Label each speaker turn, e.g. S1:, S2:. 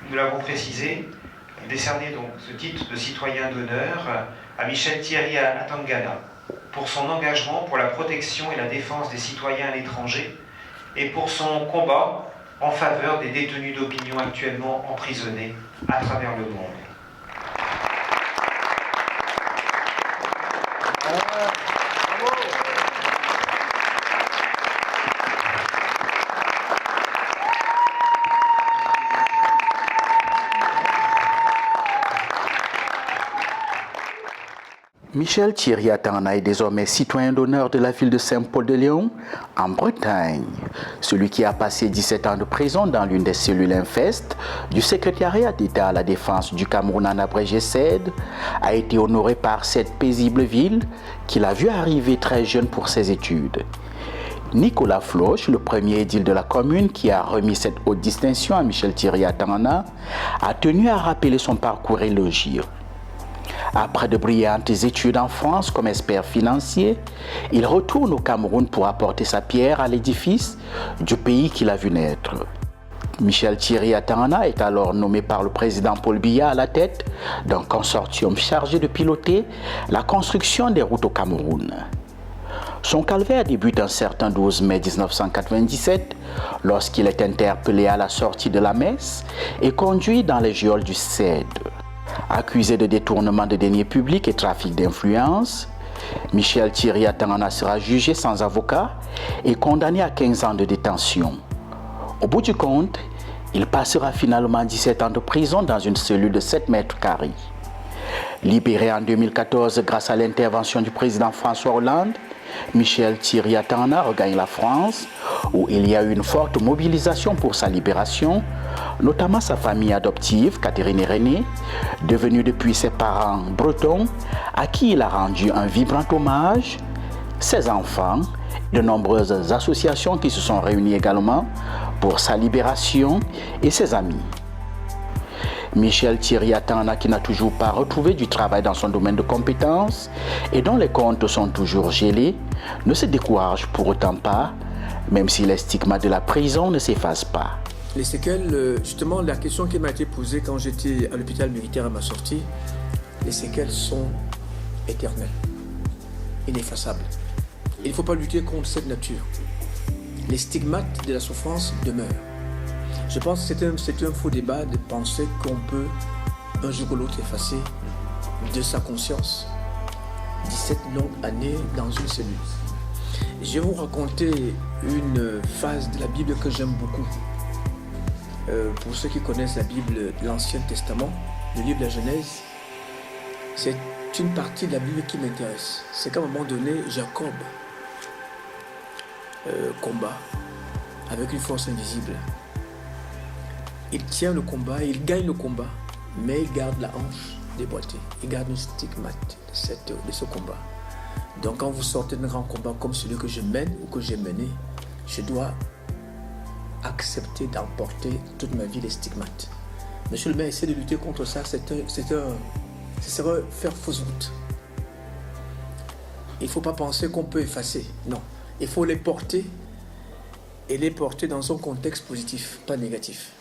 S1: nous l'avons précisé, décerner donc ce titre de citoyen d'honneur à Michel Thierry Atangana pour son engagement pour la protection et la défense des citoyens à l'étranger et pour son combat en faveur des détenus d'opinion actuellement emprisonnés à travers le monde.
S2: Michel Thierry Atangana est désormais citoyen d'honneur de la ville de Saint-Paul-de-Léon, en Bretagne. Celui qui a passé 17 ans de prison dans l'une des cellules infestes du secrétariat d'État à la défense du Cameroun en abrégé CED a été honoré par cette paisible ville qu'il a vu arriver très jeune pour ses études. Nicolas Floch, le premier édile de la commune qui a remis cette haute distinction à Michel Thierry Atangana, a tenu à rappeler son parcours élogieux. Après de brillantes études en France comme expert financier, il retourne au Cameroun pour apporter sa pierre à l'édifice du pays qu'il a vu naître. Michel Thierry Atangana est alors nommé par le président Paul Biya à la tête d'un consortium chargé de piloter la construction des routes au Cameroun. Son calvaire débute un certain 12 mai 1997 lorsqu'il est interpellé à la sortie de la messe et conduit dans les geôles du CED. Accusé de détournement de deniers publics et trafic d'influence, Michel Thierry Atangana sera jugé sans avocat et condamné à 15 ans de détention. Au bout du compte, il passera finalement 17 ans de prison dans une cellule de 7 mètres carrés. Libéré en 2014 grâce à l'intervention du président François Hollande, Michel Thierry Atangana regagne la France, où il y a eu une forte mobilisation pour sa libération, notamment sa famille adoptive, Catherine et René, devenue depuis ses parents bretons, à qui il a rendu un vibrant hommage, ses enfants, de nombreuses associations qui se sont réunies également pour sa libération et ses amis. Michel Thierry Atangana, qui n'a toujours pas retrouvé du travail dans son domaine de compétences et dont les comptes sont toujours gelés, ne se décourage pour autant pas, même si les stigmates de la prison ne s'effacent pas.
S3: Les séquelles, justement, la question qui m'a été posée quand j'étais à l'hôpital militaire à ma sortie, les séquelles sont éternelles, ineffaçables. Il ne faut pas lutter contre cette nature. Les stigmates de la souffrance demeurent. Je pense que c'est un faux débat de penser qu'on peut un jour ou l'autre effacer de sa conscience 17 longues années dans une cellule. Je vais vous raconter une phase de la Bible que j'aime beaucoup. Pour ceux qui connaissent la Bible, l'Ancien Testament, le livre de la Genèse, c'est une partie de la Bible qui m'intéresse. C'est qu'à un moment donné, Jacob combat avec une force invisible. Il tient le combat, il gagne le combat, mais il garde la hanche déboîtée. Il garde une stigmate de ce combat. Donc quand vous sortez d'un grand combat comme celui que je mène ou que j'ai mené, je dois accepter d'emporter toute ma vie les stigmates. Monsieur le maire, essaie de lutter contre ça, ce serait faire fausse route. Il ne faut pas penser qu'on peut effacer, non. Il faut les porter et les porter dans un contexte positif, pas négatif.